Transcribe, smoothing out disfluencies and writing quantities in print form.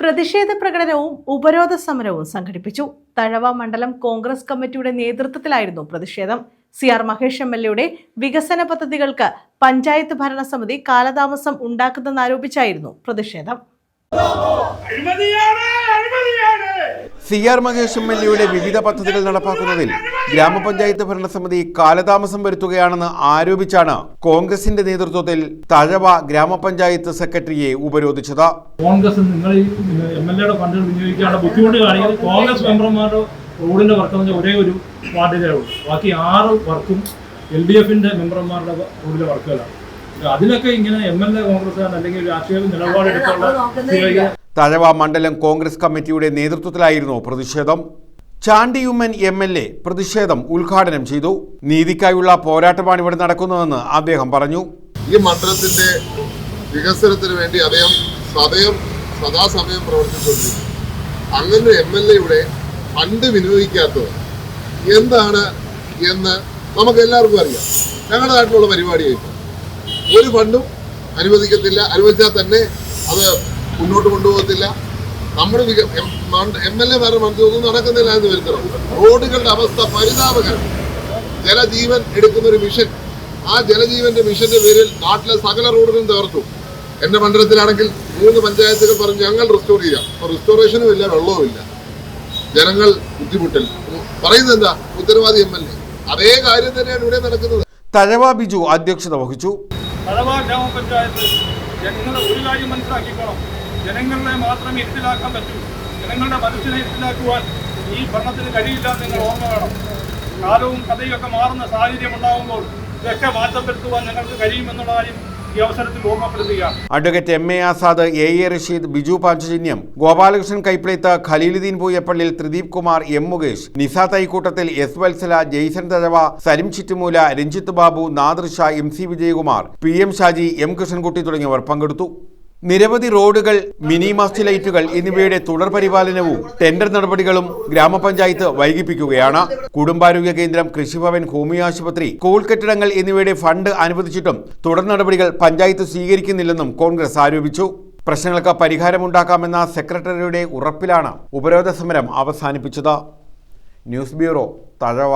പ്രതിഷേധ പ്രകടനവും ഉപരോധ സമരവും സംഘടിപ്പിച്ചു. തഴവ മണ്ഡലം കോൺഗ്രസ് കമ്മിറ്റിയുടെ നേതൃത്വത്തിലായിരുന്നു പ്രതിഷേധം. CR മഹേഷ് MLA വികസന പദ്ധതികൾക്ക് പഞ്ചായത്ത് ഭരണസമിതി കാലതാമസം ഉണ്ടാക്കുന്നതെന്നാരോപിച്ചായിരുന്നു പ്രതിഷേധം. CR മഹേഷ് MLA വിവിധ പദ്ധതികൾ നടപ്പാക്കുന്നതിൽ ഗ്രാമപഞ്ചായത്ത് ഭരണസമിതി കാലതാമസം വരുത്തുകയാണെന്ന് ആരോപിച്ചാണ് കോൺഗ്രസിന്റെ നേതൃത്വത്തിൽ തഴവ ഗ്രാമപഞ്ചായത്ത് സെക്രട്ടറിയെ ഉപരോധിച്ചത്. കോൺഗ്രസ് നിങ്ങൾ MLA ഫണ്ടുകൾ വിനിയോഗിക്കാനുള്ള ബുദ്ധിമുട്ട് കാണിക്കുന്നത് കോൺഗ്രസ് മെമ്പർമാരുടെ റോഡിന്റെ വർക്ക് ഒരേ ഒരു വാർഡിലേ ഉള്ളൂ. ബാക്കി 6 വർക്കും LDFന്റെ മെമ്പർമാരുടെ റോഡിലെ വർക്കുകളാണ്. അതിലൊക്കെ ഇങ്ങനെ MLA കോൺഗ്രസ്സുകാരൻ അല്ലെങ്കിൽ രാഷ്ട്രീയ നിലപാടെടുത്തുള്ള തഴവ മണ്ഡലം കോൺഗ്രസ് കമ്മിറ്റിയുടെ നേതൃത്വത്തിലായിരുന്നു പ്രതിഷേധം. ചാണ്ടി ഉമ്മൻ MLA പ്രതിഷേധം ഉദ്ഘാടനം ചെയ്തു. നീതിക്കായുള്ള പോരാട്ടമാണ് ഇവിടെ നടക്കുന്നതെന്ന് അദ്ദേഹം പറഞ്ഞു. ഈ മണ്ഡലത്തിന്റെ വികസനത്തിന് വേണ്ടി അദ്ദേഹം സദാസമയം പ്രവർത്തിച്ചുകൊണ്ടിരിക്കുന്നു. അങ്ങനെ MLA ഫണ്ട് വിനിയോഗിക്കാത്തത് എന്താണ് എന്ന് നമുക്ക് എല്ലാവർക്കും അറിയാം. ഞങ്ങളുടെ നാട്ടിലുള്ള പരിപാടിയായിട്ട് ഒരു ഫണ്ടും അനുവദിക്കത്തില്ല. അനുവദിച്ചാൽ തന്നെ അത് മുന്നോട്ട് കൊണ്ടുപോകത്തില്ല. നമ്മുടെ MLA മനസ്സിലൊന്നും നടക്കുന്നില്ല എന്ന് വരുത്തണം. റോഡുകളുടെ അവസ്ഥ പരിതാപകരം. ജലജീവൻ എടുക്കുന്ന ഒരു മിഷൻ, ആ ജലജീവന്റെ മിഷന്റെ പേരിൽ നാട്ടിലെ സകല റോഡുകളും തകർത്തു. എന്റെ മണ്ഡലത്തിലാണെങ്കിൽ 3 പഞ്ചായത്തുകൾ പറഞ്ഞു ഞങ്ങൾ റിസ്റ്റോർ ചെയ്യാം. റിസ്റ്റോറേഷനും ഇല്ല, വെള്ളവും ഇല്ല. ജനങ്ങൾ ബുദ്ധിമുട്ടിൽ പറയുന്നത് എന്താ? ഉത്തരവാദി MLA. അതേ കാര്യം തന്നെയാണ് ഇവിടെ നടക്കുന്നത്. തഴവ ബിജു അധ്യക്ഷത വഹിച്ചു. തഴവ ഗ്രാമപഞ്ചായത്ത് ജനങ്ങൾ ഒരു കാര്യം മനസ്സിലാക്കിക്കോണം. ജനങ്ങളെ മാത്രമേ ഇരുത്തിലാക്കാൻ പറ്റൂ. ജനങ്ങളുടെ മനസ്സിനെ ഇരുത്തിലാക്കുവാൻ ഈ ഭരണത്തിന് കഴിയില്ല. നിങ്ങൾ ഓർമ്മ വേണം. കാലവും കഥയൊക്കെ മാറുന്ന സാഹചര്യം ഉണ്ടാകുമ്പോൾ ഇതൊക്കെ മാറ്റം വരുത്തുവാൻ ഞങ്ങൾക്ക് കഴിയുമെന്നുള്ള കാര്യം ഈ അവസരത്തിൽ ഓർമ്മപ്പെടുത്തുകയാണ്. Advocate MA Azad, AA Rasheed, Biju Panchajanyam, Gopalakrishnan Kaipleth, Khaleeluddin Pooyappallil, Thrideep Kumar, M Mukesh, Nisa Thaikoottathil, S Vatsala, Jaison Thazhava, Salim Chittumoola, Ranjith Babu, Nadir Shah, MC Vijayakumar, PM Shaji, M Krishnankutty തുടങ്ങിയവർ പങ്കെടുത്തു. നിരവധി റോഡുകൾ, മിനി മസ്റ്റ് ലൈറ്റുകൾ എന്നിവയുടെ തുടർ പരിപാലനവും ടെൻഡർ നടപടികളും ഗ്രാമപഞ്ചായത്ത് വൈകിപ്പിക്കുകയാണ്. കുടുംബാരോഗ്യ കേന്ദ്രം, കൃഷിഭവൻ, ഹോമിയോ ആശുപത്രി, സ്കൂൾ കെട്ടിടങ്ങൾ എന്നിവയുടെ ഫണ്ട് അനുവദിച്ചിട്ടും തുടർ നടപടികൾ പഞ്ചായത്ത് സ്വീകരിക്കുന്നില്ലെന്നും കോൺഗ്രസ് ആരോപിച്ചു. പ്രശ്നങ്ങൾക്ക് പരിഹാരമുണ്ടാക്കാമെന്ന സെക്രട്ടറിയുടെ ഉറപ്പിലാണ് ഉപരോധ സമരം അവസാനിപ്പിച്ചത്. News bureau, Thazhava.